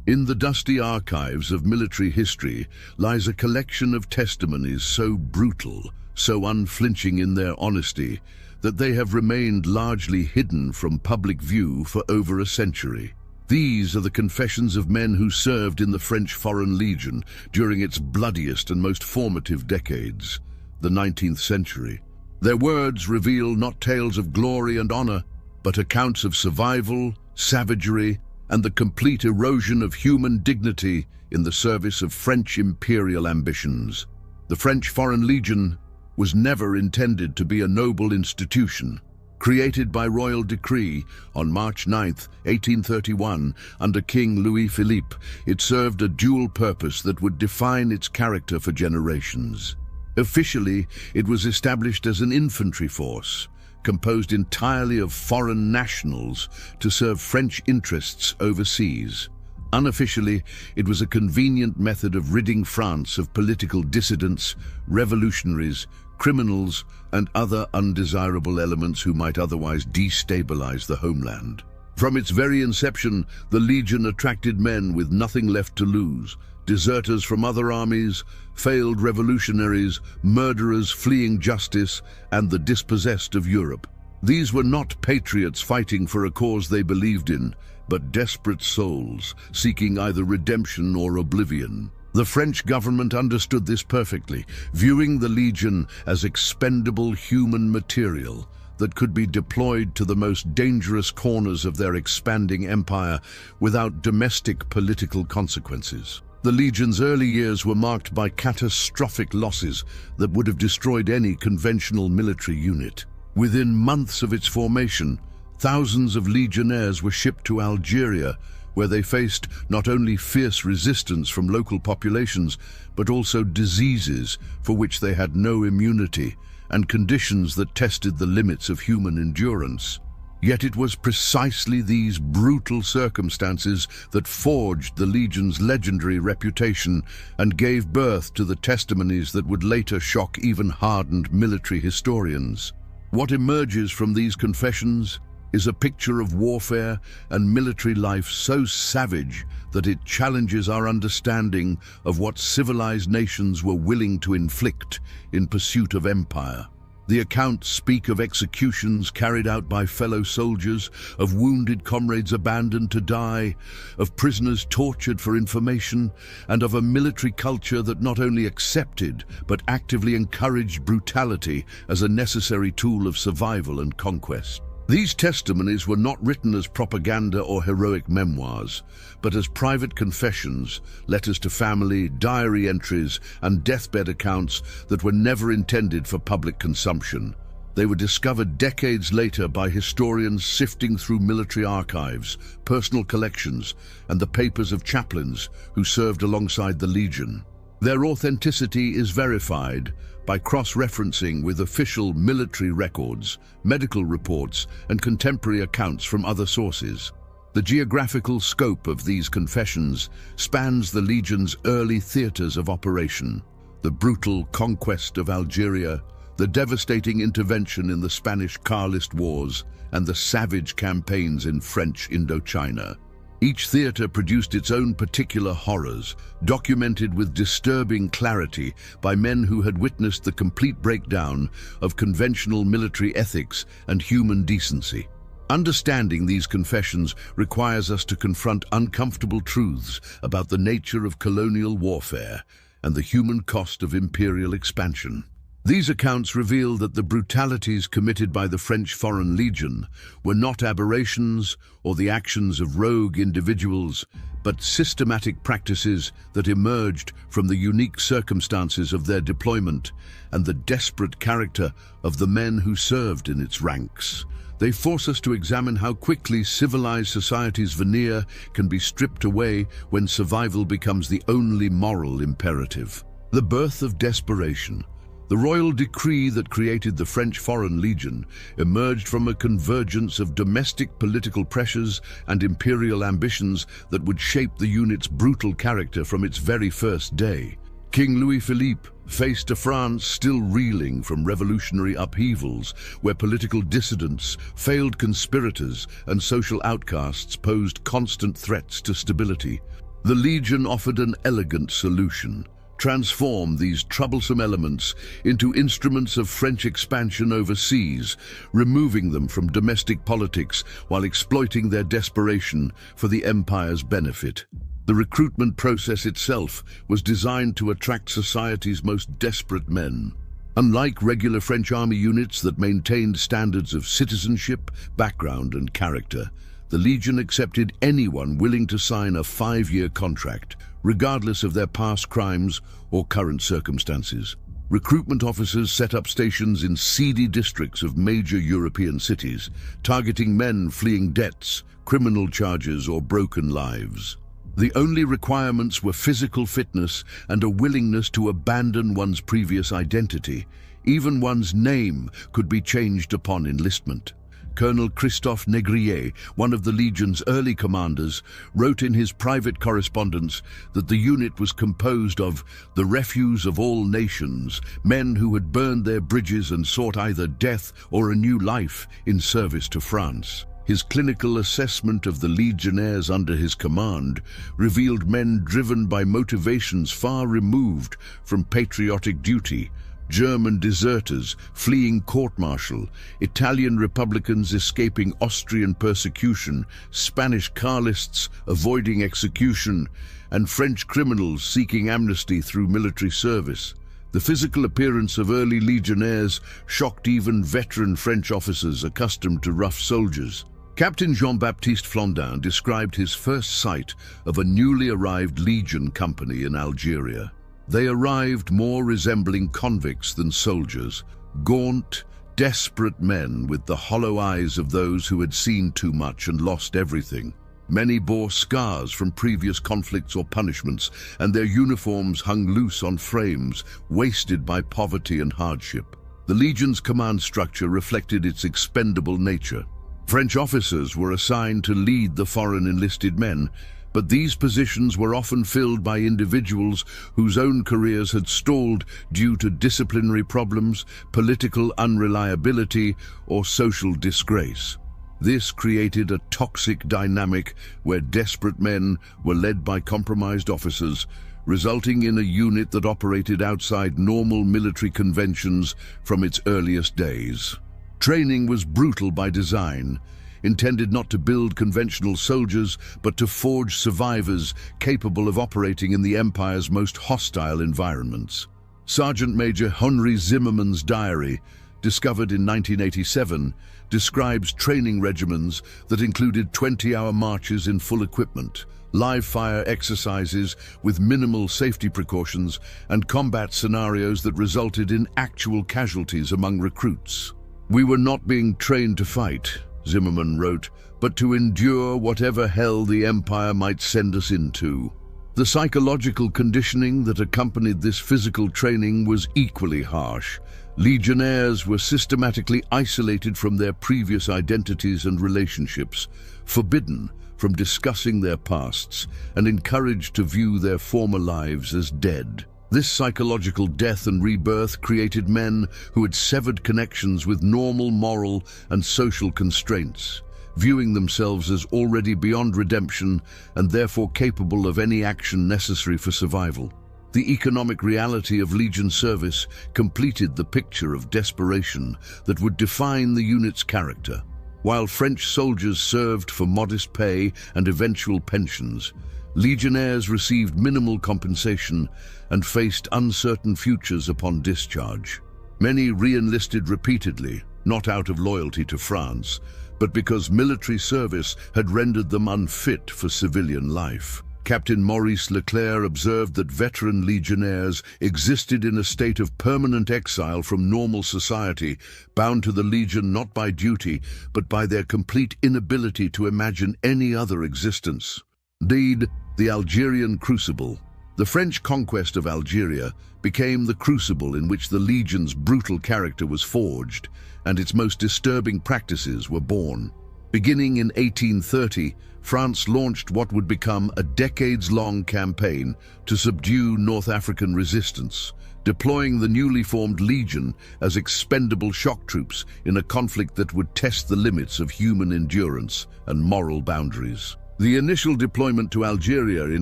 In the dusty archives of military history lies a collection of testimonies so brutal, so unflinching in their honesty, that they have remained largely hidden from public view for over a century. These are the confessions of men who served in the French Foreign Legion during its bloodiest and most formative decades, the 19th century. Their words reveal not tales of glory and honor, but accounts of survival, savagery, and the complete erosion of human dignity in the service of French imperial ambitions. The French Foreign Legion was never intended to be a noble institution. Created by royal decree on March 9, 1831, under King Louis-Philippe, it served a dual purpose that would define its character for generations. Officially, it was established as an infantry force, composed entirely of foreign nationals to serve French interests overseas. Unofficially, it was a convenient method of ridding France of political dissidents, revolutionaries, criminals, and other undesirable elements who might otherwise destabilize the homeland. From its very inception, the Legion attracted men with nothing left to lose, deserters from other armies, failed revolutionaries, murderers fleeing justice, and the dispossessed of Europe. These were not patriots fighting for a cause they believed in, but desperate souls seeking either redemption or oblivion. The French government understood this perfectly, viewing the Legion as expendable human material that could be deployed to the most dangerous corners of their expanding empire without domestic political consequences. The Legion's early years were marked by catastrophic losses that would have destroyed any conventional military unit. Within months of its formation, thousands of legionnaires were shipped to Algeria, where they faced not only fierce resistance from local populations, but also diseases for which they had no immunity, and conditions that tested the limits of human endurance. Yet it was precisely these brutal circumstances that forged the Legion's legendary reputation and gave birth to the testimonies that would later shock even hardened military historians. What emerges from these confessions is a picture of warfare and military life so savage that it challenges our understanding of what civilized nations were willing to inflict in pursuit of empire. The accounts speak of executions carried out by fellow soldiers, of wounded comrades abandoned to die, of prisoners tortured for information, and of a military culture that not only accepted but actively encouraged brutality as a necessary tool of survival and conquest. These testimonies were not written as propaganda or heroic memoirs, but as private confessions, letters to family, diary entries, and deathbed accounts that were never intended for public consumption. They were discovered decades later by historians sifting through military archives, personal collections, and the papers of chaplains who served alongside the Legion. Their authenticity is verified by cross-referencing with official military records, medical reports, and contemporary accounts from other sources. The geographical scope of these confessions spans the Legion's early theaters of operation: the brutal conquest of Algeria, the devastating intervention in the Spanish Carlist Wars, and the savage campaigns in French Indochina. Each theater produced its own particular horrors, documented with disturbing clarity by men who had witnessed the complete breakdown of conventional military ethics and human decency. Understanding these confessions requires us to confront uncomfortable truths about the nature of colonial warfare and the human cost of imperial expansion. These accounts reveal that the brutalities committed by the French Foreign Legion were not aberrations or the actions of rogue individuals, but systematic practices that emerged from the unique circumstances of their deployment and the desperate character of the men who served in its ranks. They force us to examine how quickly civilized society's veneer can be stripped away when survival becomes the only moral imperative. The birth of desperation. The royal decree that created the French Foreign Legion emerged from a convergence of domestic political pressures and imperial ambitions that would shape the unit's brutal character from its very first day. King Louis-Philippe faced a France still reeling from revolutionary upheavals, where political dissidents, failed conspirators, and social outcasts posed constant threats to stability. The Legion offered an elegant solution: transform these troublesome elements into instruments of French expansion overseas, removing them from domestic politics while exploiting their desperation for the Empire's benefit. The recruitment process itself was designed to attract society's most desperate men. Unlike regular French army units that maintained standards of citizenship, background, and character, the Legion accepted anyone willing to sign a 5-year contract, regardless of their past crimes or current circumstances. Recruitment officers set up stations in seedy districts of major European cities, targeting men fleeing debts, criminal charges, or broken lives. The only requirements were physical fitness and a willingness to abandon one's previous identity. Even one's name could be changed upon enlistment. Colonel Christophe Négrier, one of the Legion's early commanders, wrote in his private correspondence that the unit was composed of the refuse of all nations, men who had burned their bridges and sought either death or a new life in service to France. His clinical assessment of the legionnaires under his command revealed men driven by motivations far removed from patriotic duty: German deserters fleeing court-martial, Italian Republicans escaping Austrian persecution, Spanish Carlists avoiding execution, and French criminals seeking amnesty through military service. The physical appearance of early legionnaires shocked even veteran French officers accustomed to rough soldiers. Captain Jean-Baptiste Flandin described his first sight of a newly arrived Legion company in Algeria. They arrived more resembling convicts than soldiers, gaunt, desperate men with the hollow eyes of those who had seen too much and lost everything. Many bore scars from previous conflicts or punishments, and their uniforms hung loose on frames, wasted by poverty and hardship. The Legion's command structure reflected its expendable nature. French officers were assigned to lead the foreign enlisted men, but these positions were often filled by individuals whose own careers had stalled due to disciplinary problems, political unreliability, or social disgrace. This created a toxic dynamic where desperate men were led by compromised officers, resulting in a unit that operated outside normal military conventions from its earliest days. Training was brutal by design, intended not to build conventional soldiers, but to forge survivors capable of operating in the Empire's most hostile environments. Sergeant Major Henri Zimmermann's diary, discovered in 1987, describes training regimens that included 20-hour marches in full equipment, live-fire exercises with minimal safety precautions, and combat scenarios that resulted in actual casualties among recruits. "We were not being trained to fight," Zimmermann wrote, "but to endure whatever hell the Empire might send us into." The psychological conditioning that accompanied this physical training was equally harsh. Legionnaires were systematically isolated from their previous identities and relationships, forbidden from discussing their pasts, and encouraged to view their former lives as dead. This psychological death and rebirth created men who had severed connections with normal moral and social constraints, viewing themselves as already beyond redemption and therefore capable of any action necessary for survival. The economic reality of Legion service completed the picture of desperation that would define the unit's character. While French soldiers served for modest pay and eventual pensions, Legionnaires received minimal compensation and faced uncertain futures upon discharge. Many re-enlisted repeatedly, not out of loyalty to France, but because military service had rendered them unfit for civilian life. Captain Maurice Leclerc observed that veteran legionnaires existed in a state of permanent exile from normal society, bound to the Legion not by duty, but by their complete inability to imagine any other existence. Indeed, the Algerian Crucible. The French conquest of Algeria became the crucible in which the Legion's brutal character was forged, and its most disturbing practices were born. Beginning in 1830, France launched what would become a decades-long campaign to subdue North African resistance, deploying the newly formed Legion as expendable shock troops in a conflict that would test the limits of human endurance and moral boundaries. The initial deployment to Algeria in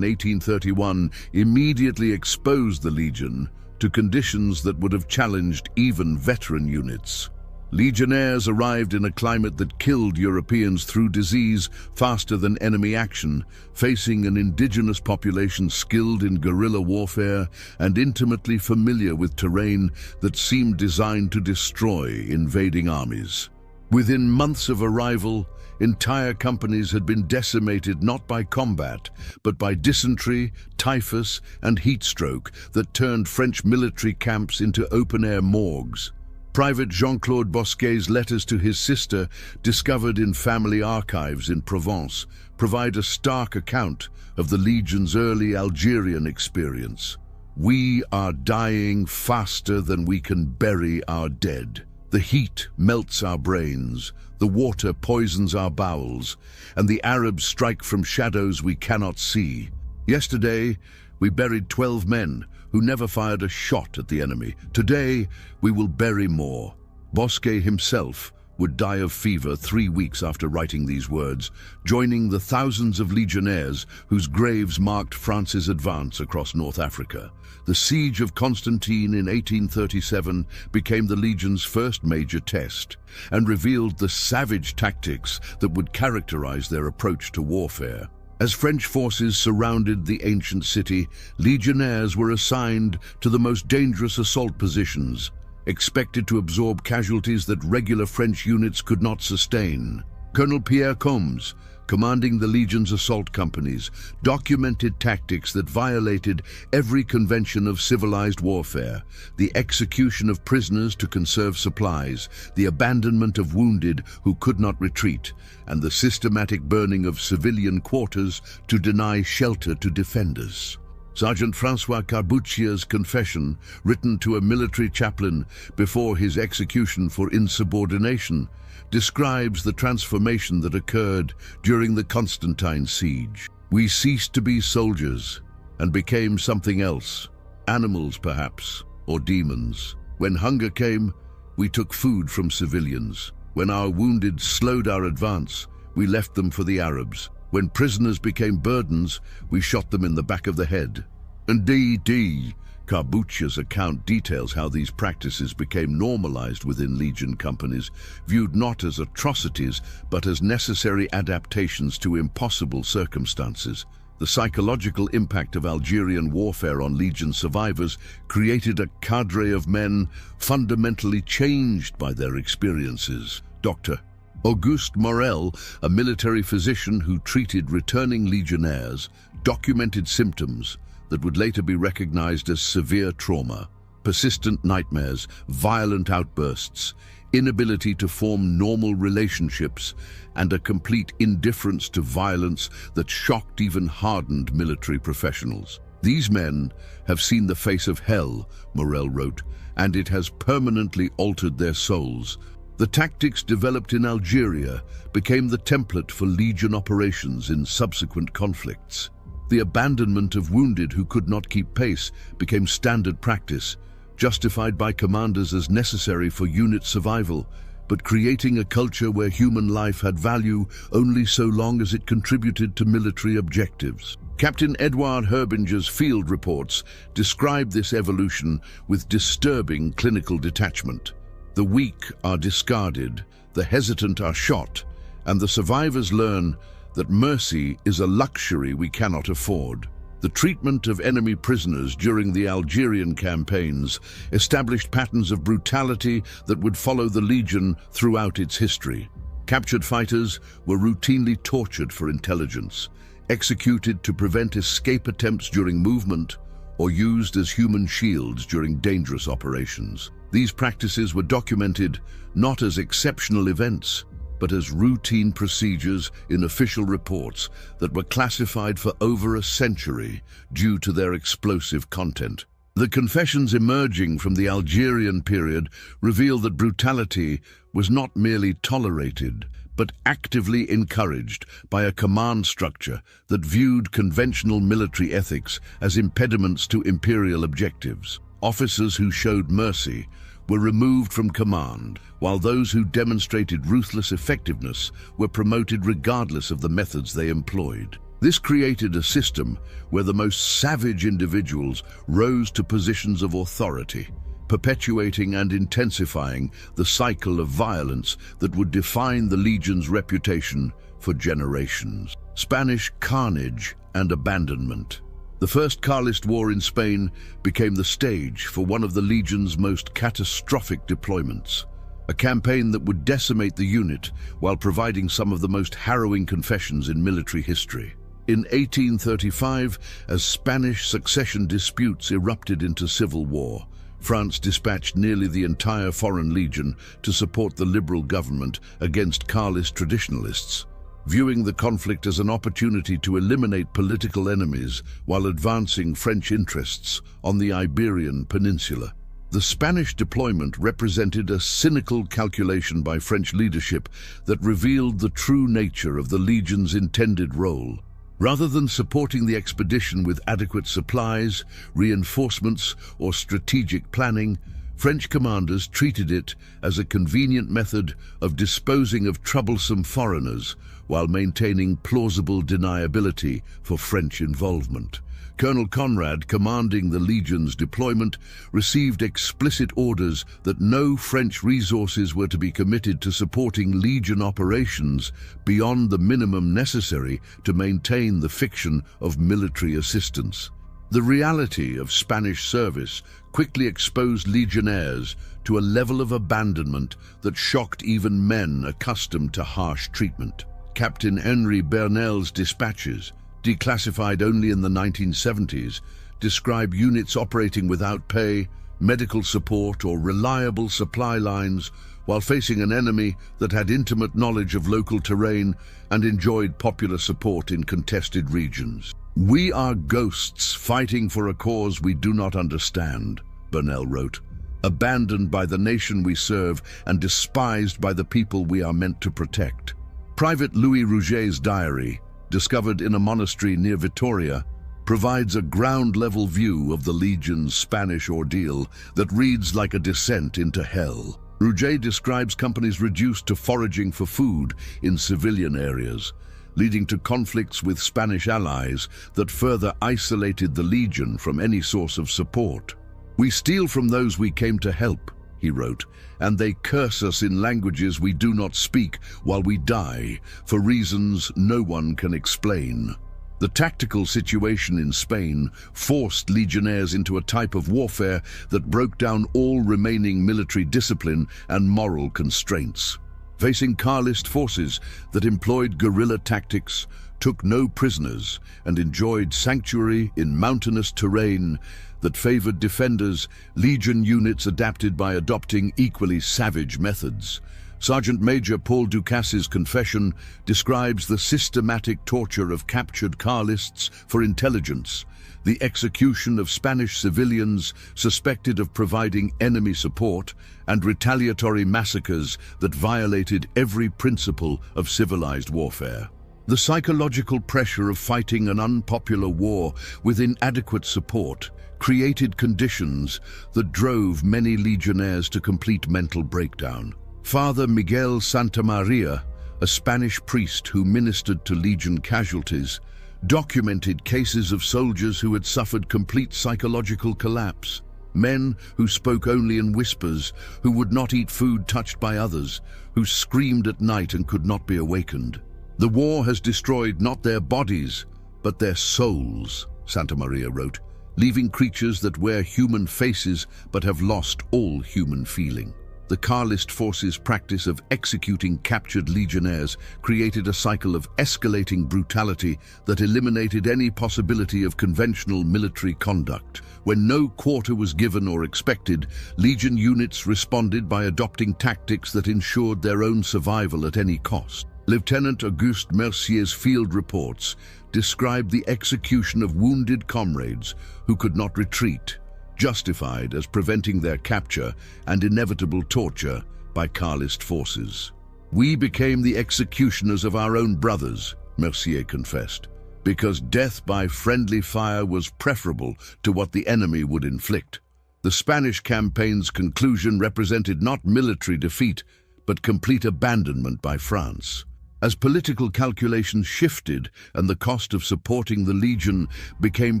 1831 immediately exposed the Legion to conditions that would have challenged even veteran units. Legionnaires arrived in a climate that killed Europeans through disease faster than enemy action, facing an indigenous population skilled in guerrilla warfare and intimately familiar with terrain that seemed designed to destroy invading armies. Within months of arrival, entire companies had been decimated not by combat, but by dysentery, typhus, and heat stroke that turned French military camps into open-air morgues. Private Jean-Claude Bosquet's letters to his sister, discovered in family archives in Provence, provide a stark account of the Legion's early Algerian experience. "We are dying faster than we can bury our dead. The heat melts our brains, the water poisons our bowels, and the Arabs strike from shadows we cannot see. Yesterday, we buried 12 men who never fired a shot at the enemy. Today, we will bury more." Bosquet himself would die of fever 3 weeks after writing these words, joining the thousands of legionnaires whose graves marked France's advance across North Africa. The siege of Constantine in 1837 became the Legion's first major test and revealed the savage tactics that would characterize their approach to warfare. As French forces surrounded the ancient city, legionnaires were assigned to the most dangerous assault positions, expected to absorb casualties that regular French units could not sustain. Colonel Pierre Combes, commanding the Legion's assault companies, documented tactics that violated every convention of civilized warfare: the execution of prisoners to conserve supplies, the abandonment of wounded who could not retreat, and the systematic burning of civilian quarters to deny shelter to defenders. Sergeant François Carbuccia's confession, written to a military chaplain before his execution for insubordination, describes the transformation that occurred during the Constantine siege. "We ceased to be soldiers and became something else, animals perhaps, or demons. When hunger came, we took food from civilians. When our wounded slowed our advance, we left them for the Arabs. When prisoners became burdens, we shot them in the back of the head." And D.D. Carbuccia's account details how these practices became normalized within Legion companies, viewed not as atrocities, but as necessary adaptations to impossible circumstances. The psychological impact of Algerian warfare on Legion survivors created a cadre of men fundamentally changed by their experiences. Dr. Auguste Morel, a military physician who treated returning legionnaires, documented symptoms that would later be recognized as severe trauma: persistent nightmares, violent outbursts, inability to form normal relationships, and a complete indifference to violence that shocked even hardened military professionals. "These men have seen the face of hell," Morel wrote, "and it has permanently altered their souls." The tactics developed in Algeria became the template for Legion operations in subsequent conflicts. The abandonment of wounded who could not keep pace became standard practice, justified by commanders as necessary for unit survival, but creating a culture where human life had value only so long as it contributed to military objectives. Captain Edouard Herbinger's field reports describe this evolution with disturbing clinical detachment. The weak are discarded, the hesitant are shot, and the survivors learn that mercy is a luxury we cannot afford. The treatment of enemy prisoners during the Algerian campaigns established patterns of brutality that would follow the Legion throughout its history. Captured fighters were routinely tortured for intelligence, executed to prevent escape attempts during movement, or used as human shields during dangerous operations. These practices were documented not as exceptional events, but as routine procedures in official reports that were classified for over a century due to their explosive content. The confessions emerging from the Algerian period reveal that brutality was not merely tolerated, but actively encouraged by a command structure that viewed conventional military ethics as impediments to imperial objectives. Officers who showed mercy were removed from command, while those who demonstrated ruthless effectiveness were promoted regardless of the methods they employed. This created a system where the most savage individuals rose to positions of authority, perpetuating and intensifying the cycle of violence that would define the Legion's reputation for generations. Spanish carnage and abandonment. The First Carlist War in Spain became the stage for one of the Legion's most catastrophic deployments, a campaign that would decimate the unit while providing some of the most harrowing confessions in military history. In 1835, as Spanish succession disputes erupted into civil war, France dispatched nearly the entire Foreign Legion to support the liberal government against Carlist traditionalists, viewing the conflict as an opportunity to eliminate political enemies while advancing French interests on the Iberian Peninsula. The Spanish deployment represented a cynical calculation by French leadership that revealed the true nature of the Legion's intended role. Rather than supporting the expedition with adequate supplies, reinforcements, or strategic planning, French commanders treated it as a convenient method of disposing of troublesome foreigners while maintaining plausible deniability for French involvement. Colonel Conrad, commanding the Legion's deployment, received explicit orders that no French resources were to be committed to supporting Legion operations beyond the minimum necessary to maintain the fiction of military assistance. The reality of Spanish service quickly exposed legionnaires to a level of abandonment that shocked even men accustomed to harsh treatment. Captain Henri Bernel's dispatches, declassified only in the 1970s, describe units operating without pay, medical support, or reliable supply lines while facing an enemy that had intimate knowledge of local terrain and enjoyed popular support in contested regions. "We are ghosts fighting for a cause we do not understand," Bernel wrote, "abandoned by the nation we serve and despised by the people we are meant to protect." Private Louis Rouget's diary, discovered in a monastery near Vitoria, provides a ground-level view of the Legion's Spanish ordeal that reads like a descent into hell. Rouget describes companies reduced to foraging for food in civilian areas, leading to conflicts with Spanish allies that further isolated the Legion from any source of support. "We steal from those we came to help," he wrote, "and they curse us in languages we do not speak while we die, for reasons no one can explain." The tactical situation in Spain forced legionnaires into a type of warfare that broke down all remaining military discipline and moral constraints. Facing Carlist forces that employed guerrilla tactics, took no prisoners, and enjoyed sanctuary in mountainous terrain that favored defenders, Legion units adapted by adopting equally savage methods. Sergeant Major Paul Ducasse's confession describes the systematic torture of captured Carlists for intelligence, the execution of Spanish civilians suspected of providing enemy support, and retaliatory massacres that violated every principle of civilized warfare. The psychological pressure of fighting an unpopular war with inadequate support created conditions that drove many legionnaires to complete mental breakdown. Father Miguel Santamaria, a Spanish priest who ministered to Legion casualties, documented cases of soldiers who had suffered complete psychological collapse. Men who spoke only in whispers, who would not eat food touched by others, who screamed at night and could not be awakened. "The war has destroyed not their bodies, but their souls," Santamaria wrote, "leaving creatures that wear human faces but have lost all human feeling." The Carlist forces' practice of executing captured legionnaires created a cycle of escalating brutality that eliminated any possibility of conventional military conduct. When no quarter was given or expected, Legion units responded by adopting tactics that ensured their own survival at any cost. Lieutenant Auguste Mercier's field reports described the execution of wounded comrades who could not retreat, justified as preventing their capture and inevitable torture by Carlist forces. "We became the executioners of our own brothers," Mercier confessed, "because death by friendly fire was preferable to what the enemy would inflict." The Spanish campaign's conclusion represented not military defeat, but complete abandonment by France. As political calculations shifted and the cost of supporting the Legion became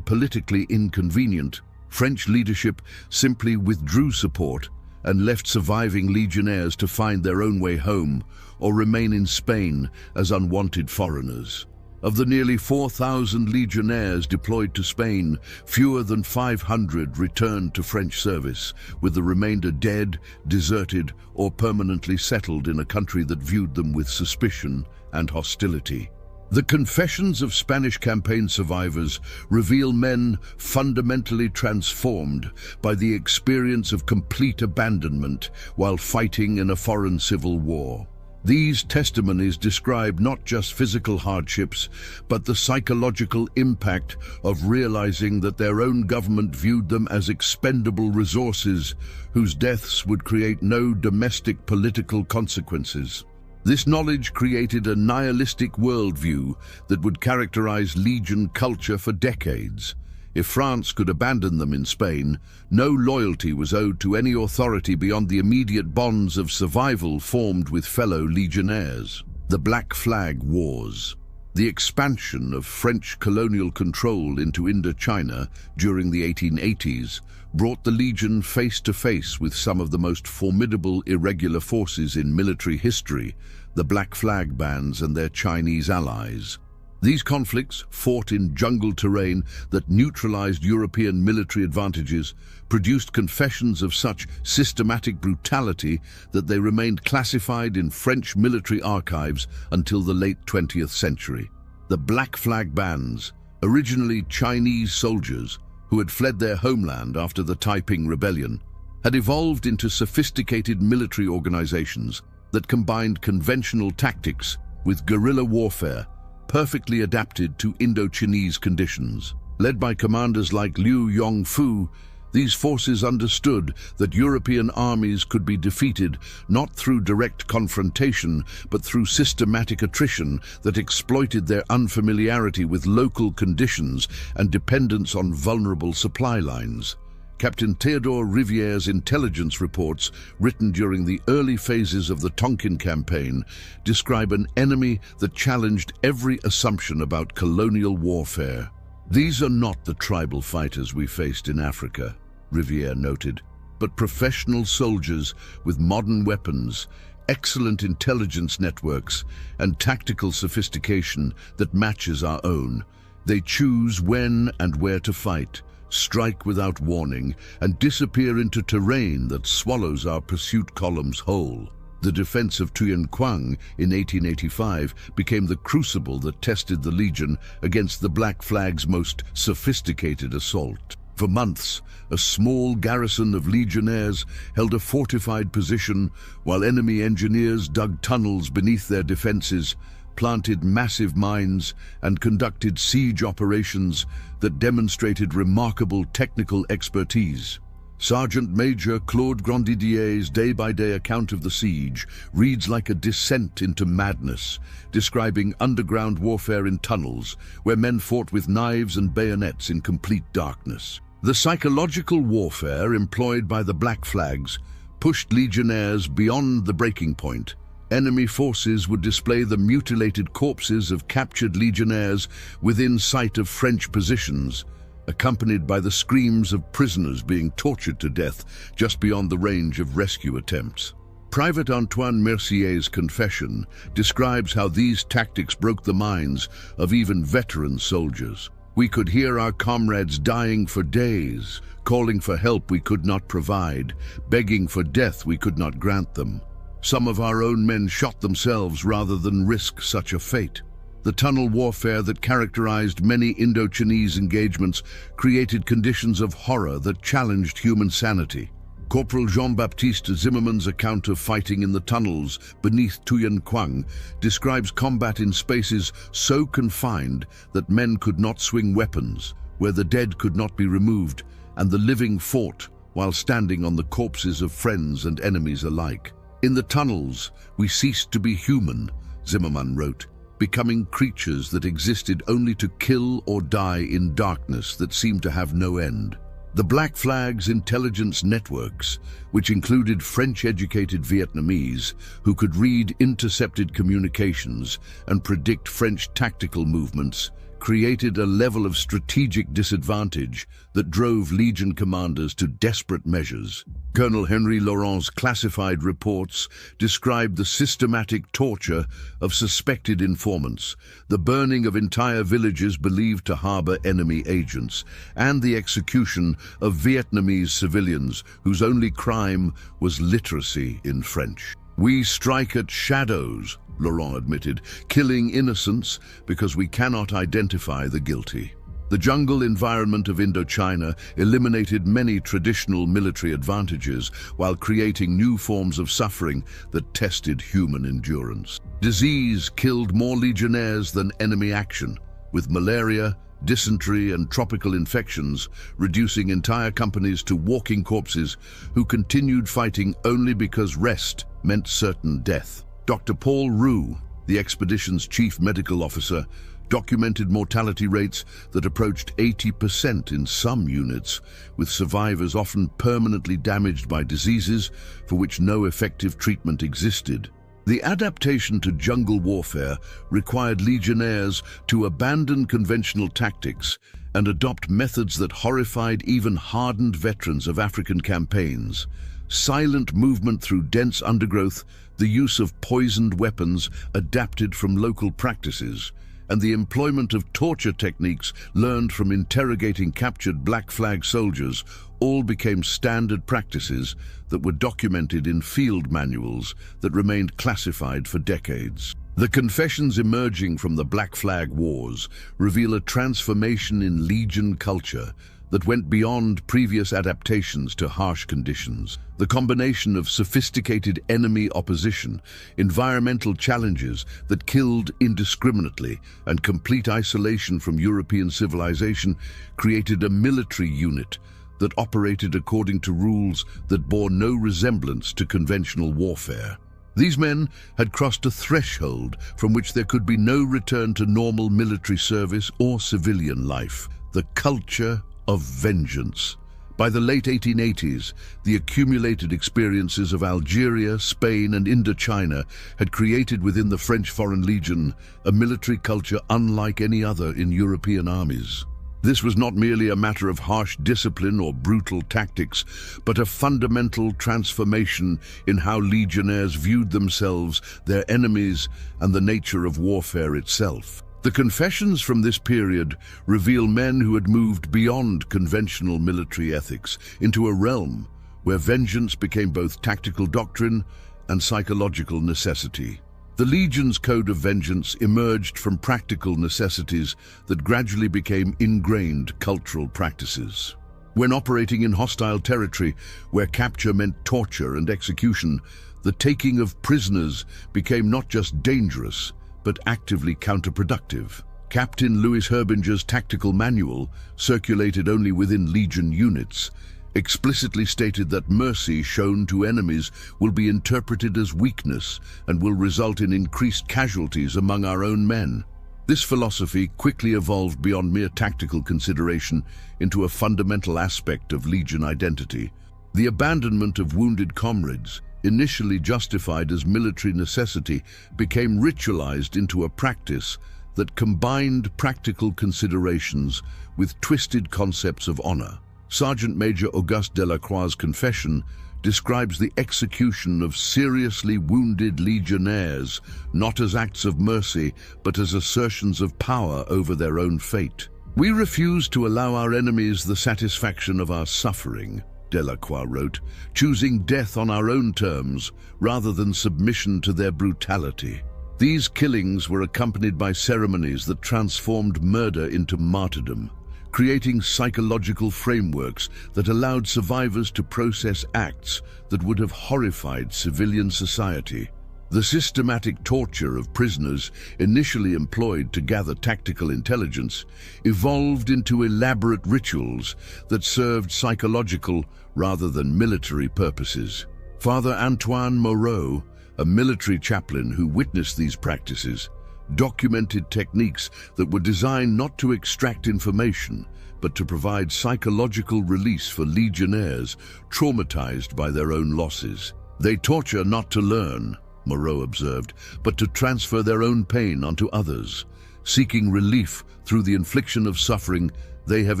politically inconvenient, French leadership simply withdrew support and left surviving legionnaires to find their own way home or remain in Spain as unwanted foreigners. Of the nearly 4,000 legionnaires deployed to Spain, fewer than 500 returned to French service, with the remainder dead, deserted, or permanently settled in a country that viewed them with suspicion and hostility. The confessions of Spanish campaign survivors reveal men fundamentally transformed by the experience of complete abandonment while fighting in a foreign civil war. These testimonies describe not just physical hardships, but the psychological impact of realizing that their own government viewed them as expendable resources whose deaths would create no domestic political consequences. This knowledge created a nihilistic worldview that would characterize Legion culture for decades. If France could abandon them in Spain, no loyalty was owed to any authority beyond the immediate bonds of survival formed with fellow legionnaires. The Black Flag Wars. The expansion of French colonial control into Indochina during the 1880s brought the Legion face to face with some of the most formidable irregular forces in military history, the Black Flag bands and their Chinese allies. These conflicts, fought in jungle terrain that neutralized European military advantages, produced confessions of such systematic brutality that they remained classified in French military archives until the late 20th century. The Black Flag bands, originally Chinese soldiers who had fled their homeland after the Taiping Rebellion, had evolved into sophisticated military organizations that combined conventional tactics with guerrilla warfare, perfectly adapted to Indo-Chinese conditions. Led by commanders like Liu Yongfu, these forces understood that European armies could be defeated not through direct confrontation, but through systematic attrition that exploited their unfamiliarity with local conditions and dependence on vulnerable supply lines. Captain Theodore Riviere's intelligence reports, written during the early phases of the Tonkin campaign, describe an enemy that challenged every assumption about colonial warfare. "These are not the tribal fighters we faced in Africa," Riviere noted, "but professional soldiers with modern weapons, excellent intelligence networks, and tactical sophistication that matches our own. They choose when and where to fight, strike without warning, and disappear into terrain that swallows our pursuit columns whole." The defense of Tuyanquang in 1885 became the crucible that tested the Legion against the Black Flag's most sophisticated assault. For months, a small garrison of legionnaires held a fortified position while enemy engineers dug tunnels beneath their defenses, planted massive mines, and conducted siege operations that demonstrated remarkable technical expertise. Sergeant Major Claude Grandidier's day-by-day account of the siege reads like a descent into madness, describing underground warfare in tunnels where men fought with knives and bayonets in complete darkness. The psychological warfare employed by the Black Flags pushed legionnaires beyond the breaking point. Enemy forces would display the mutilated corpses of captured legionnaires within sight of French positions, accompanied by the screams of prisoners being tortured to death just beyond the range of rescue attempts. Private Antoine Mercier's confession describes how these tactics broke the minds of even veteran soldiers. "We could hear our comrades dying for days, calling for help we could not provide, begging for death we could not grant them. Some of our own men shot themselves rather than risk such a fate." The tunnel warfare that characterized many Indo-Chinese engagements created conditions of horror that challenged human sanity. Corporal Jean-Baptiste Zimmermann's account of fighting in the tunnels beneath Tuyanquang describes combat in spaces so confined that men could not swing weapons, where the dead could not be removed, and the living fought while standing on the corpses of friends and enemies alike. "In the tunnels, we ceased to be human," Zimmermann wrote, becoming creatures that existed only to kill or die in darkness that seemed to have no end. The Black Flag's intelligence networks, which included French-educated Vietnamese who could read intercepted communications and predict French tactical movements, created a level of strategic disadvantage that drove Legion commanders to desperate measures. Colonel Henry Laurent's classified reports described the systematic torture of suspected informants, the burning of entire villages believed to harbor enemy agents, and the execution of Vietnamese civilians whose only crime was literacy in French. "We strike at shadows," Laurent admitted, "killing innocents because we cannot identify the guilty." The jungle environment of Indochina eliminated many traditional military advantages while creating new forms of suffering that tested human endurance. Disease killed more legionnaires than enemy action, with malaria, dysentery and tropical infections reducing entire companies to walking corpses who continued fighting only because rest meant certain death. Dr. Paul Roux, the expedition's chief medical officer, documented mortality rates that approached 80% in some units, with survivors often permanently damaged by diseases for which no effective treatment existed. The adaptation to jungle warfare required legionnaires to abandon conventional tactics and adopt methods that horrified even hardened veterans of African campaigns. Silent movement through dense undergrowth, the use of poisoned weapons adapted from local practices, and the employment of torture techniques learned from interrogating captured Black Flag soldiers all became standard practices that were documented in field manuals that remained classified for decades. The confessions emerging from the Black Flag Wars reveal a transformation in Legion culture that went beyond previous adaptations to harsh conditions. The combination of sophisticated enemy opposition, environmental challenges that killed indiscriminately, and complete isolation from European civilization created a military unit that operated according to rules that bore no resemblance to conventional warfare. These men had crossed a threshold from which there could be no return to normal military service or civilian life: the culture of vengeance. By the late 1880s, the accumulated experiences of Algeria, Spain, and Indochina had created within the French Foreign Legion a military culture unlike any other in European armies. This was not merely a matter of harsh discipline or brutal tactics, but a fundamental transformation in how legionnaires viewed themselves, their enemies, and the nature of warfare itself. The confessions from this period reveal men who had moved beyond conventional military ethics into a realm where vengeance became both tactical doctrine and psychological necessity. The Legion's code of vengeance emerged from practical necessities that gradually became ingrained cultural practices. When operating in hostile territory, where capture meant torture and execution, the taking of prisoners became not just dangerous, but actively counterproductive. Captain Louis Herbinger's tactical manual, circulated only within Legion units, explicitly stated that mercy shown to enemies will be interpreted as weakness and will result in increased casualties among our own men. This philosophy quickly evolved beyond mere tactical consideration into a fundamental aspect of Legion identity. The abandonment of wounded comrades, initially justified as military necessity, became ritualized into a practice that combined practical considerations with twisted concepts of honor. Sergeant Major Auguste Delacroix's confession describes the execution of seriously wounded legionnaires not as acts of mercy, but as assertions of power over their own fate. "We refuse to allow our enemies the satisfaction of our suffering," Delacroix wrote, "choosing death on our own terms rather than submission to their brutality." These killings were accompanied by ceremonies that transformed murder into martyrdom, creating psychological frameworks that allowed survivors to process acts that would have horrified civilian society. The systematic torture of prisoners, initially employed to gather tactical intelligence, evolved into elaborate rituals that served psychological rather than military purposes. Father Antoine Moreau, a military chaplain who witnessed these practices, documented techniques that were designed not to extract information, but to provide psychological release for legionnaires traumatized by their own losses. They torture not to learn, Moreau observed, but to transfer their own pain onto others, seeking relief through the infliction of suffering they have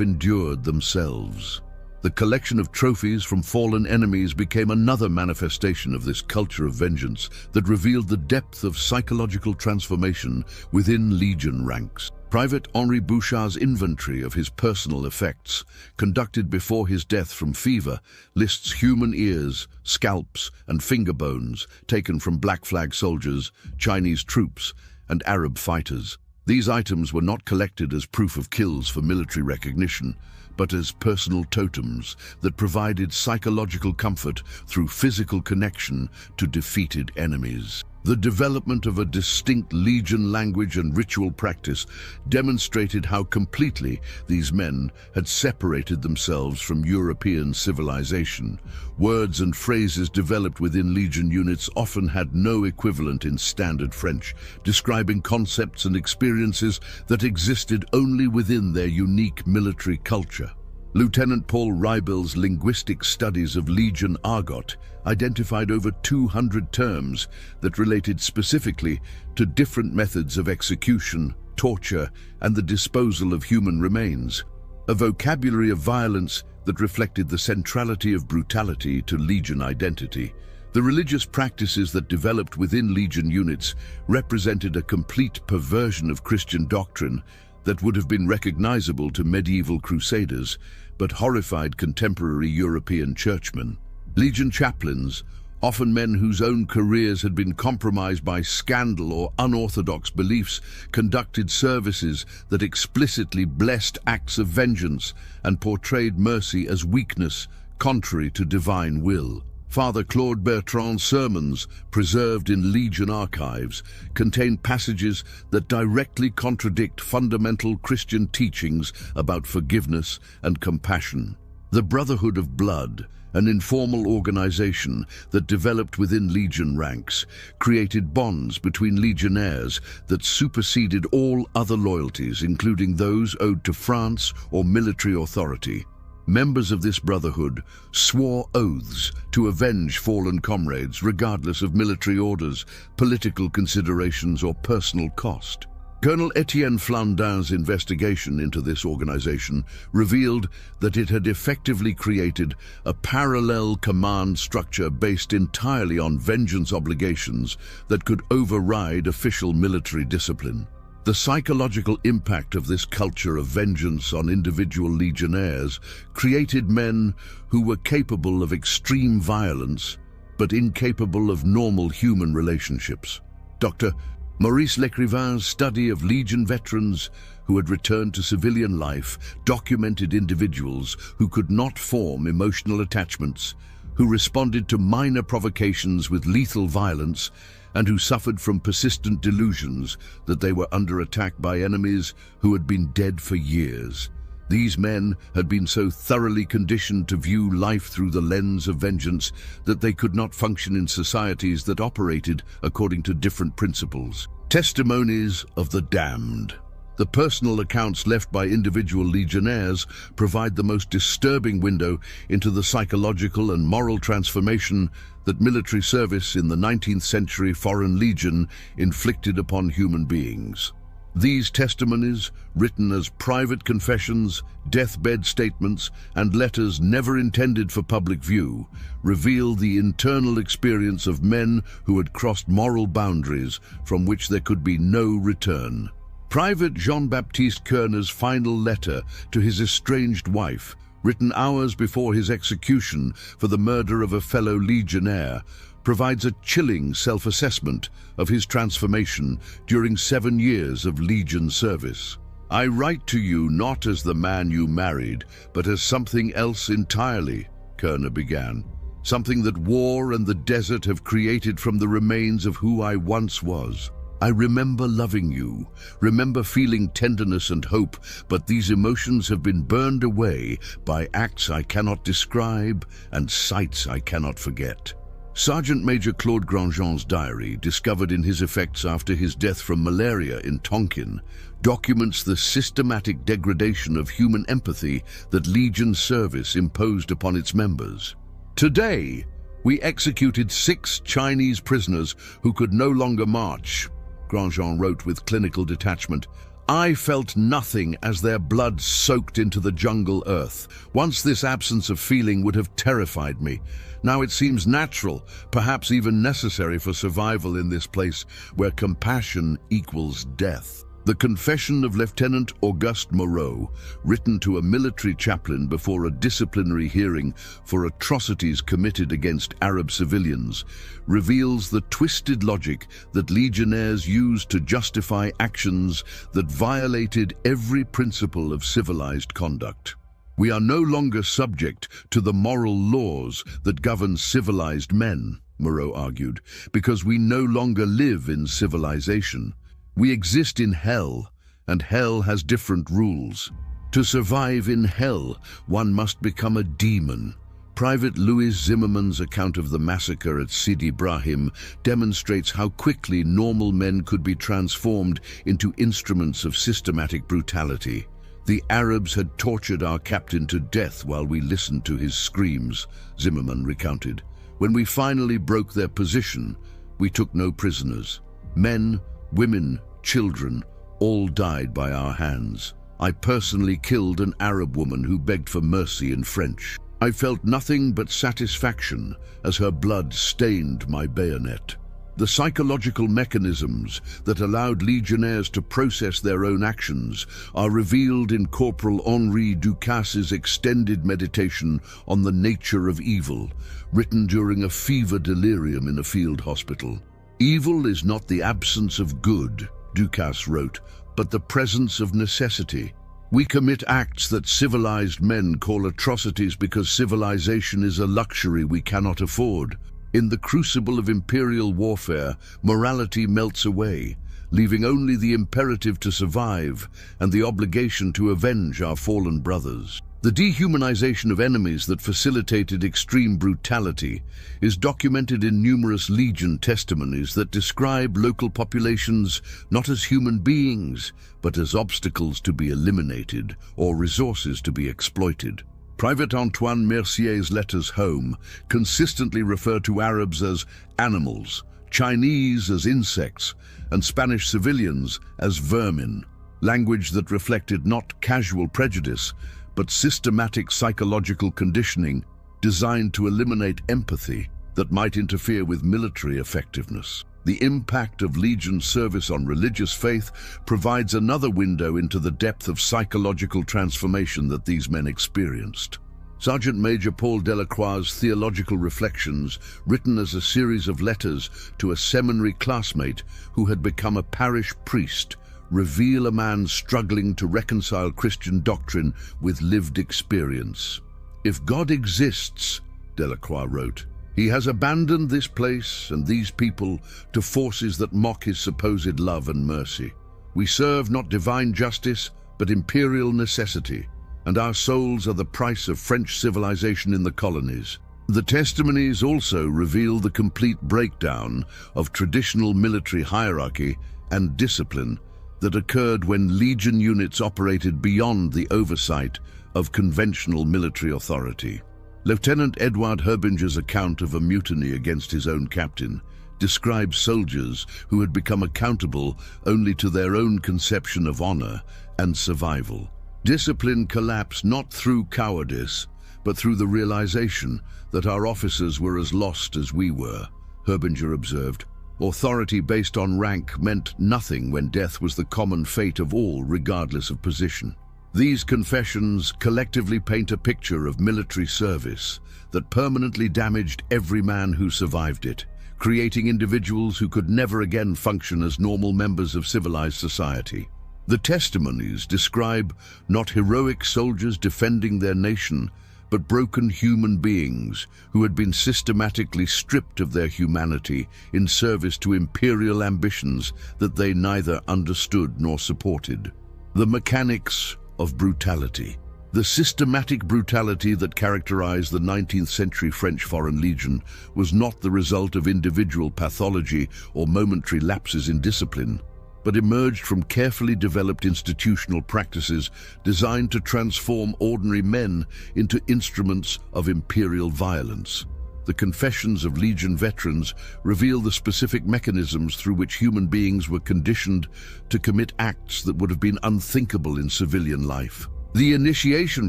endured themselves. The collection of trophies from fallen enemies became another manifestation of this culture of vengeance that revealed the depth of psychological transformation within Legion ranks. Private Henri Bouchard's inventory of his personal effects, conducted before his death from fever, lists human ears, scalps, and finger bones taken from Black Flag soldiers, Chinese troops, and Arab fighters. These items were not collected as proof of kills for military recognition, but as personal totems that provided psychological comfort through physical connection to defeated enemies. The development of a distinct Legion language and ritual practice demonstrated how completely these men had separated themselves from European civilization. Words and phrases developed within Legion units often had no equivalent in standard French, describing concepts and experiences that existed only within their unique military culture. Lieutenant Paul Rybel's linguistic studies of Legion argot identified over 200 terms that related specifically to different methods of execution, torture, and the disposal of human remains, a vocabulary of violence that reflected the centrality of brutality to Legion identity. The religious practices that developed within Legion units represented a complete perversion of Christian doctrine that would have been recognizable to medieval crusaders, but horrified contemporary European churchmen. Legion chaplains, often men whose own careers had been compromised by scandal or unorthodox beliefs, conducted services that explicitly blessed acts of vengeance and portrayed mercy as weakness, contrary to divine will. Father Claude Bertrand's sermons, preserved in Legion archives, contain passages that directly contradict fundamental Christian teachings about forgiveness and compassion. The Brotherhood of Blood, an informal organization that developed within Legion ranks, created bonds between legionnaires that superseded all other loyalties, including those owed to France or military authority. Members of this brotherhood swore oaths to avenge fallen comrades regardless of military orders, political considerations, or personal cost. Colonel Etienne Flandin's investigation into this organization revealed that it had effectively created a parallel command structure based entirely on vengeance obligations that could override official military discipline. The psychological impact of this culture of vengeance on individual legionnaires created men who were capable of extreme violence, but incapable of normal human relationships. Dr. Maurice Lécrivain's study of Legion veterans who had returned to civilian life documented individuals who could not form emotional attachments, who responded to minor provocations with lethal violence, and who suffered from persistent delusions that they were under attack by enemies who had been dead for years. These men had been so thoroughly conditioned to view life through the lens of vengeance that they could not function in societies that operated according to different principles. Testimonies of the damned. The personal accounts left by individual legionnaires provide the most disturbing window into the psychological and moral transformation that military service in the 19th century Foreign Legion inflicted upon human beings. These testimonies, written as private confessions, deathbed statements, and letters never intended for public view, reveal the internal experience of men who had crossed moral boundaries from which there could be no return. Private Jean-Baptiste Kerner's final letter to his estranged wife, written hours before his execution for the murder of a fellow legionnaire, provides a chilling self-assessment of his transformation during 7 years of Legion service. "I write to you not as the man you married, but as something else entirely," Kerner began. "Something that war and the desert have created from the remains of who I once was. I remember loving you, remember feeling tenderness and hope, but these emotions have been burned away by acts I cannot describe and sights I cannot forget. Sergeant Major Claude Grandjean's diary, discovered in his effects after his death from malaria in Tonkin, documents the systematic degradation of human empathy that Legion service imposed upon its members. "Today, we executed 6 Chinese prisoners who could no longer march," Grandjean wrote with clinical detachment. "I felt nothing as their blood soaked into the jungle earth. Once this absence of feeling would have terrified me. Now it seems natural, perhaps even necessary for survival in this place where compassion equals death." The confession of Lieutenant Auguste Moreau, written to a military chaplain before a disciplinary hearing for atrocities committed against Arab civilians, reveals the twisted logic that legionnaires used to justify actions that violated every principle of civilized conduct. "We are no longer subject to the moral laws that govern civilized men," Moreau argued, "because we no longer live in civilization. We exist in hell, and hell has different rules. To survive in hell, one must become a demon." Private Louis Zimmerman's account of the massacre at Sidi Ibrahim demonstrates how quickly normal men could be transformed into instruments of systematic brutality. "The Arabs had tortured our captain to death while we listened to his screams," Zimmerman recounted. "When we finally broke their position, we took no prisoners. Men, women, children, all died by our hands. I personally killed an Arab woman who begged for mercy in French. I felt nothing but satisfaction as her blood stained my bayonet." The psychological mechanisms that allowed legionnaires to process their own actions are revealed in Corporal Henri Ducasse's extended meditation on the nature of evil, written during a fever delirium in a field hospital. "Evil is not the absence of good," Ducasse wrote, "but the presence of necessity. We commit acts that civilized men call atrocities because civilization is a luxury we cannot afford. In the crucible of imperial warfare, morality melts away, leaving only the imperative to survive and the obligation to avenge our fallen brothers." The dehumanization of enemies that facilitated extreme brutality is documented in numerous Legion testimonies that describe local populations not as human beings, but as obstacles to be eliminated or resources to be exploited. Private Antoine Mercier's letters home consistently refer to Arabs as animals, Chinese as insects, and Spanish civilians as vermin, language that reflected not casual prejudice, but systematic psychological conditioning designed to eliminate empathy that might interfere with military effectiveness. The impact of Legion service on religious faith provides another window into the depth of psychological transformation that these men experienced. Sergeant Major Paul Delacroix's theological reflections, written as a series of letters to a seminary classmate who had become a parish priest, reveal a man struggling to reconcile Christian doctrine with lived experience. "If God exists," Delacroix wrote, "he has abandoned this place and these people to forces that mock his supposed love and mercy. We serve not divine justice, but imperial necessity, and our souls are the price of French civilization in the colonies." The testimonies also reveal the complete breakdown of traditional military hierarchy and discipline that occurred when Legion units operated beyond the oversight of conventional military authority. Lieutenant Edouard Herbinger's account of a mutiny against his own captain describes soldiers who had become accountable only to their own conception of honor and survival. Discipline collapsed not through cowardice, but through the realization that our officers were as lost as we were, Herbinger observed. Authority based on rank meant nothing when death was the common fate of all, regardless of position. These confessions collectively paint a picture of military service that permanently damaged every man who survived it, creating individuals who could never again function as normal members of civilized society. The testimonies describe not heroic soldiers defending their nation, but broken human beings who had been systematically stripped of their humanity in service to imperial ambitions that they neither understood nor supported. The mechanics of brutality. The systematic brutality that characterized the 19th century French Foreign Legion was not the result of individual pathology or momentary lapses in discipline, but emerged from carefully developed institutional practices designed to transform ordinary men into instruments of imperial violence. The confessions of Legion veterans reveal the specific mechanisms through which human beings were conditioned to commit acts that would have been unthinkable in civilian life. The initiation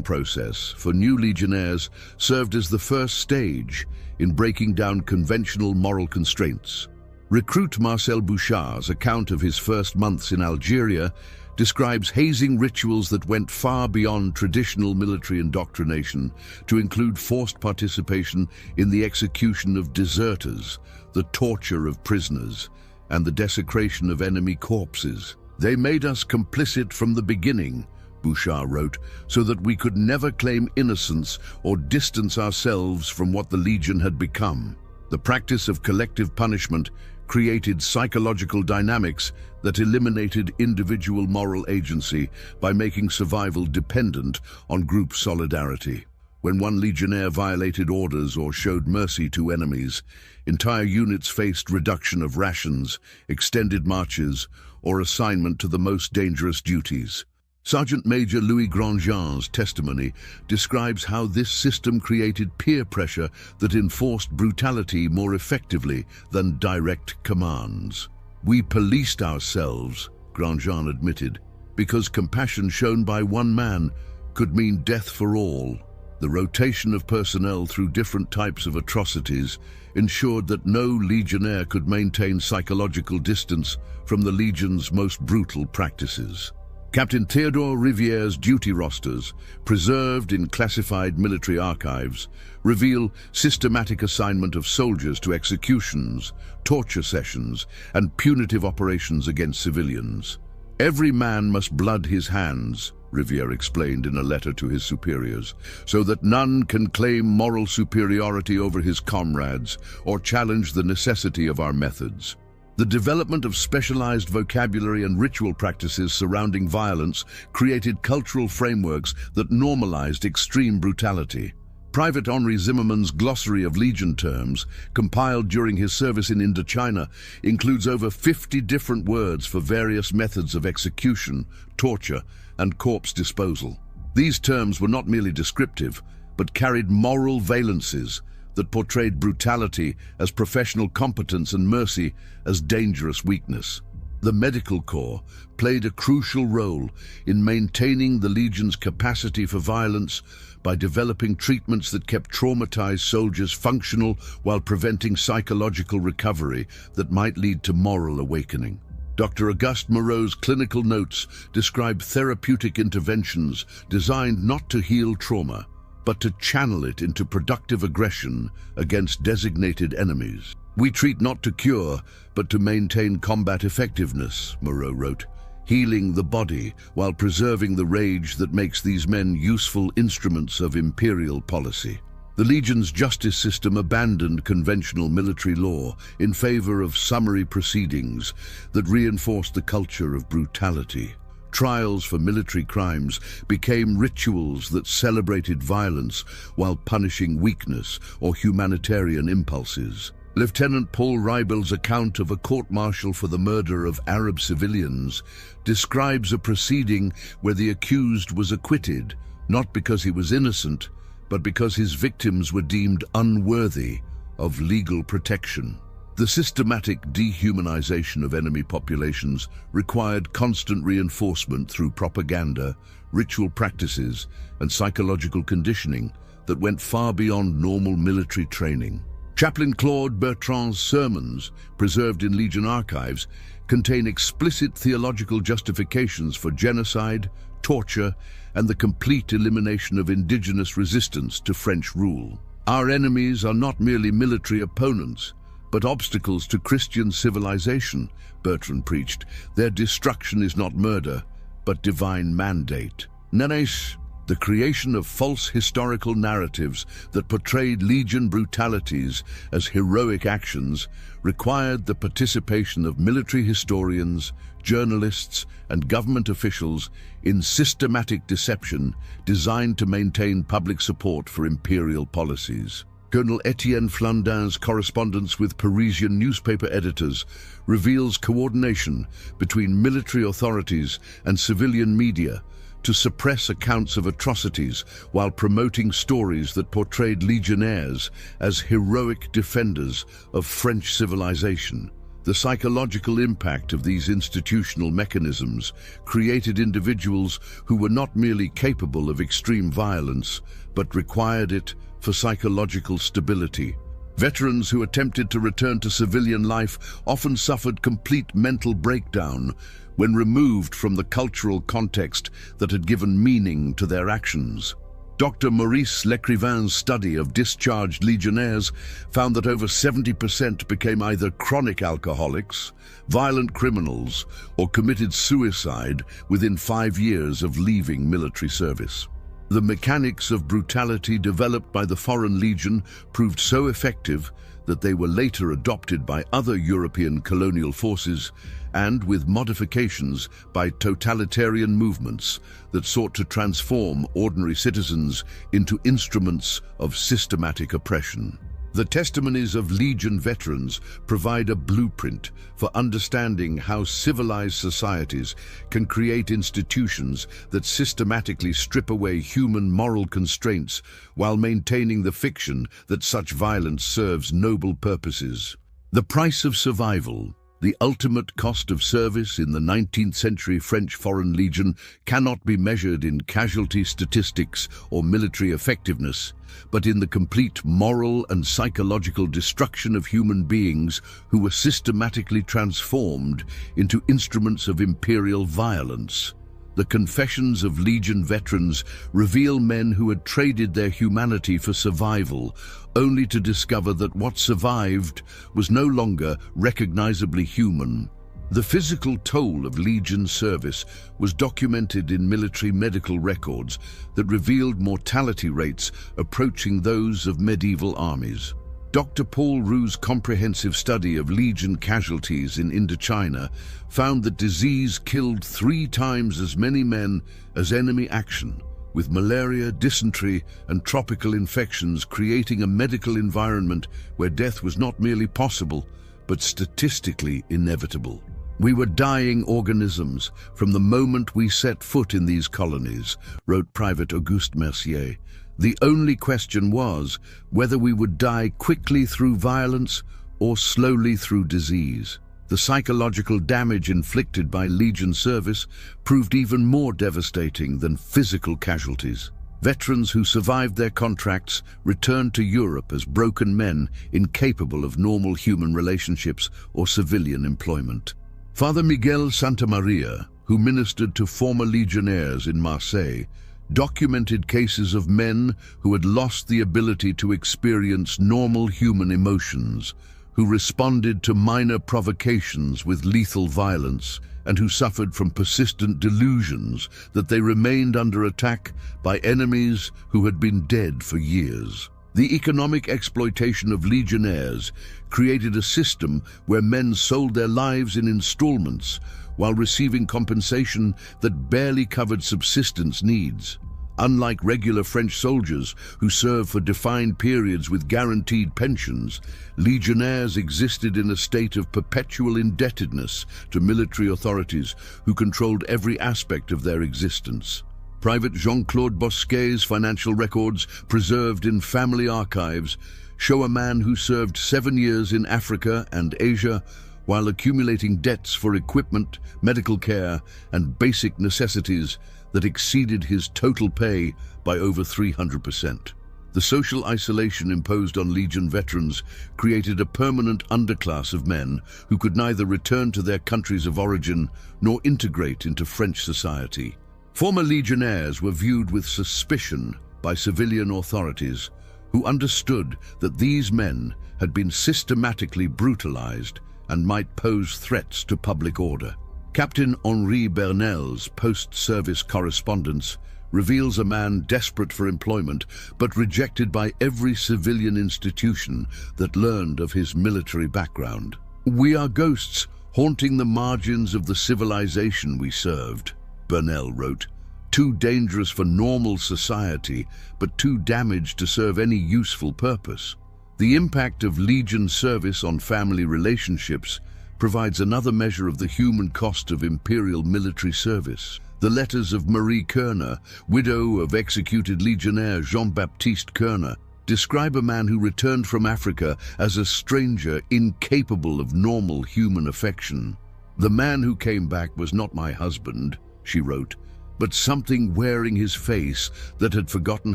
process for new legionnaires served as the first stage in breaking down conventional moral constraints. Recruit Marcel Bouchard's account of his first months in Algeria describes hazing rituals that went far beyond traditional military indoctrination to include forced participation in the execution of deserters, the torture of prisoners, and the desecration of enemy corpses. "They made us complicit from the beginning," Bouchard wrote, "so that we could never claim innocence or distance ourselves from what the Legion had become." The practice of collective punishment created psychological dynamics that eliminated individual moral agency by making survival dependent on group solidarity. When one legionnaire violated orders or showed mercy to enemies, entire units faced reduction of rations, extended marches, or assignment to the most dangerous duties. Sergeant Major Louis Grandjean's testimony describes how this system created peer pressure that enforced brutality more effectively than direct commands. "We policed ourselves," Grandjean admitted, "because compassion shown by one man could mean death for all." The rotation of personnel through different types of atrocities ensured that no legionnaire could maintain psychological distance from the Legion's most brutal practices. Captain Théodore Riviere's duty rosters, preserved in classified military archives, reveal systematic assignment of soldiers to executions, torture sessions, and punitive operations against civilians. "Every man must blood his hands," Riviere explained in a letter to his superiors, "so that none can claim moral superiority over his comrades or challenge the necessity of our methods." The development of specialized vocabulary and ritual practices surrounding violence created cultural frameworks that normalized extreme brutality. Private Henri Zimmermann's glossary of Legion terms, compiled during his service in Indochina, includes over 50 different words for various methods of execution, torture, and corpse disposal. These terms were not merely descriptive, but carried moral valences that portrayed brutality as professional competence and mercy as dangerous weakness. The medical corps played a crucial role in maintaining the Legion's capacity for violence by developing treatments that kept traumatized soldiers functional while preventing psychological recovery that might lead to moral awakening. Dr. Auguste Moreau's clinical notes describe therapeutic interventions designed not to heal trauma, but to channel it into productive aggression against designated enemies. "We treat not to cure, but to maintain combat effectiveness," Moreau wrote, "healing the body while preserving the rage that makes these men useful instruments of imperial policy." The Legion's justice system abandoned conventional military law in favor of summary proceedings that reinforced the culture of brutality. Trials for military crimes became rituals that celebrated violence while punishing weakness or humanitarian impulses. Lieutenant Paul Reibel's account of a court-martial for the murder of Arab civilians describes a proceeding where the accused was acquitted, not because he was innocent, but because his victims were deemed unworthy of legal protection. The systematic dehumanization of enemy populations required constant reinforcement through propaganda, ritual practices, and psychological conditioning that went far beyond normal military training. Chaplain Claude Bertrand's sermons, preserved in Legion archives, contain explicit theological justifications for genocide, torture, and the complete elimination of indigenous resistance to French rule. "Our enemies are not merely military opponents, but obstacles to Christian civilization," Bertrand preached. "Their destruction is not murder, but divine mandate." Nares The creation of false historical narratives that portrayed Legion brutalities as heroic actions required the participation of military historians, journalists, and government officials in systematic deception designed to maintain public support for imperial policies. Colonel Etienne Flandin's correspondence with Parisian newspaper editors reveals coordination between military authorities and civilian media to suppress accounts of atrocities while promoting stories that portrayed legionnaires as heroic defenders of French civilization. The psychological impact of these institutional mechanisms created individuals who were not merely capable of extreme violence, but required it for psychological stability. Veterans who attempted to return to civilian life often suffered complete mental breakdown when removed from the cultural context that had given meaning to their actions. Dr. Maurice Lecrivain's study of discharged legionnaires found that over 70% became either chronic alcoholics, violent criminals, or committed suicide within 5 years of leaving military service. The mechanics of brutality developed by the Foreign Legion proved so effective that they were later adopted by other European colonial forces and, with modifications, by totalitarian movements that sought to transform ordinary citizens into instruments of systematic oppression. The testimonies of Legion veterans provide a blueprint for understanding how civilized societies can create institutions that systematically strip away human moral constraints while maintaining the fiction that such violence serves noble purposes. The price of survival, the ultimate cost of service in the 19th century French Foreign Legion, cannot be measured in casualty statistics or military effectiveness, but in the complete moral and psychological destruction of human beings who were systematically transformed into instruments of imperial violence. The confessions of Legion veterans reveal men who had traded their humanity for survival, only to discover that what survived was no longer recognizably human. The physical toll of Legion service was documented in military medical records that revealed mortality rates approaching those of medieval armies. Dr. Paul Roux's comprehensive study of Legion casualties in Indochina found that disease killed 3 times as many men as enemy action, with malaria, dysentery, and tropical infections creating a medical environment where death was not merely possible, but statistically inevitable. We were dying organisms from the moment we set foot in these colonies, wrote Private Auguste Mercier. The only question was whether we would die quickly through violence or slowly through disease. The psychological damage inflicted by Legion service proved even more devastating than physical casualties. Veterans who survived their contracts returned to Europe as broken men incapable of normal human relationships or civilian employment. Father Miguel Santamaria, who ministered to former legionnaires in Marseille, documented cases of men who had lost the ability to experience normal human emotions, who responded to minor provocations with lethal violence, and who suffered from persistent delusions that they remained under attack by enemies who had been dead for years. The economic exploitation of legionnaires created a system where men sold their lives in installments while receiving compensation that barely covered subsistence needs. Unlike regular French soldiers who served for defined periods with guaranteed pensions, legionnaires existed in a state of perpetual indebtedness to military authorities who controlled every aspect of their existence. Private Jean-Claude Bosquet's financial records, preserved in family archives, show a man who served 7 years in Africa and Asia while accumulating debts for equipment, medical care, and basic necessities that exceeded his total pay by over 300%. The social isolation imposed on Legion veterans created a permanent underclass of men who could neither return to their countries of origin nor integrate into French society. Former legionnaires were viewed with suspicion by civilian authorities, who understood that these men had been systematically brutalized and might pose threats to public order. Captain Henri Bernel's post-service correspondence reveals a man desperate for employment but rejected by every civilian institution that learned of his military background. "We are ghosts haunting the margins of the civilization we served," Burnell wrote. "Too dangerous for normal society, but too damaged to serve any useful purpose." The impact of Legion service on family relationships provides another measure of the human cost of imperial military service. The letters of Marie Kerner, widow of executed legionnaire Jean-Baptiste Kerner, describe a man who returned from Africa as a stranger incapable of normal human affection. "The man who came back was not my husband," she wrote, "but something wearing his face that had forgotten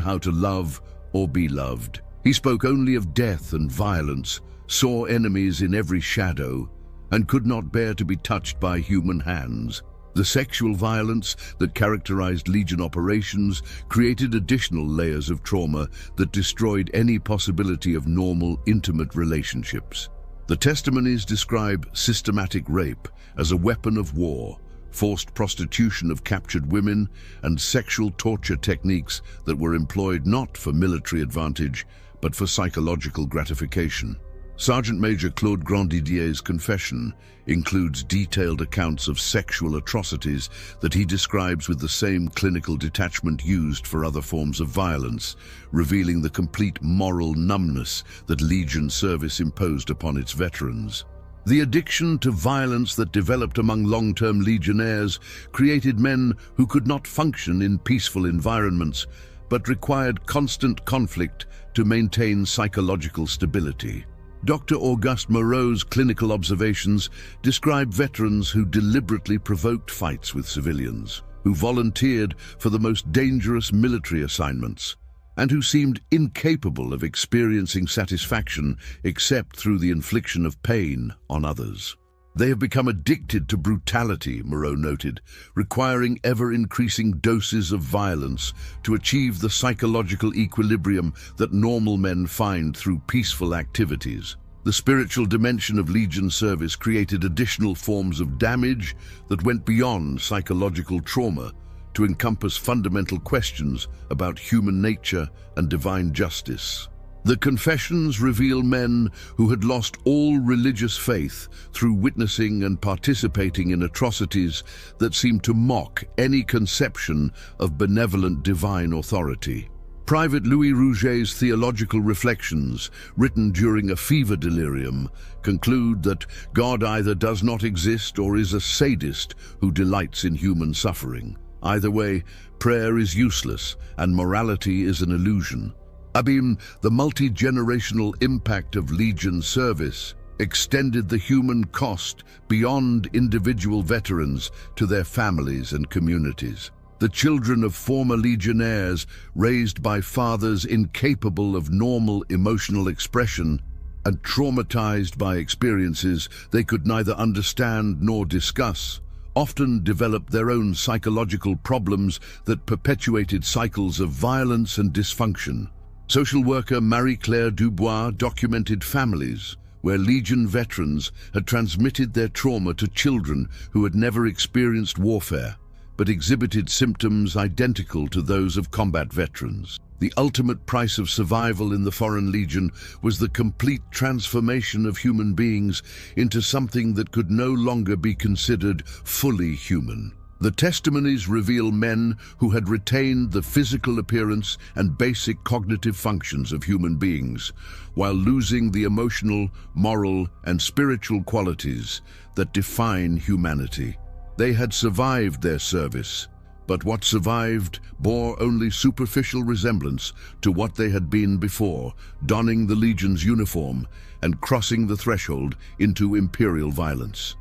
how to love or be loved. He spoke only of death and violence, saw enemies in every shadow, and could not bear to be touched by human hands." The sexual violence that characterized Legion operations created additional layers of trauma that destroyed any possibility of normal, intimate relationships. The testimonies describe systematic rape as a weapon of war, forced prostitution of captured women, and sexual torture techniques that were employed not for military advantage, but for psychological gratification. Sergeant Major Claude Grandidier's confession includes detailed accounts of sexual atrocities that he describes with the same clinical detachment used for other forms of violence, revealing the complete moral numbness that Legion service imposed upon its veterans. The addiction to violence that developed among long-term legionnaires created men who could not function in peaceful environments, but required constant conflict to maintain psychological stability. Dr. Auguste Moreau's clinical observations describe veterans who deliberately provoked fights with civilians, who volunteered for the most dangerous military assignments, and who seemed incapable of experiencing satisfaction except through the infliction of pain on others. "They have become addicted to brutality," Moreau noted, "requiring ever-increasing doses of violence to achieve the psychological equilibrium that normal men find through peaceful activities." The spiritual dimension of Legion service created additional forms of damage that went beyond psychological trauma to encompass fundamental questions about human nature and divine justice. The confessions reveal men who had lost all religious faith through witnessing and participating in atrocities that seemed to mock any conception of benevolent divine authority. Private Louis Rouget's theological reflections, written during a fever delirium, conclude that God either does not exist or is a sadist who delights in human suffering. Either way, prayer is useless and morality is an illusion. The multi-generational impact of Legion service extended the human cost beyond individual veterans to their families and communities. The children of former legionnaires, raised by fathers incapable of normal emotional expression and traumatized by experiences they could neither understand nor discuss, often developed their own psychological problems that perpetuated cycles of violence and dysfunction. Social worker Marie-Claire Dubois documented families where Legion veterans had transmitted their trauma to children who had never experienced warfare, but exhibited symptoms identical to those of combat veterans. The ultimate price of survival in the Foreign Legion was the complete transformation of human beings into something that could no longer be considered fully human. The testimonies reveal men who had retained the physical appearance and basic cognitive functions of human beings, while losing the emotional, moral, and spiritual qualities that define humanity. They had survived their service, but what survived bore only superficial resemblance to what they had been before, donning the Legion's uniform and crossing the threshold into imperial violence.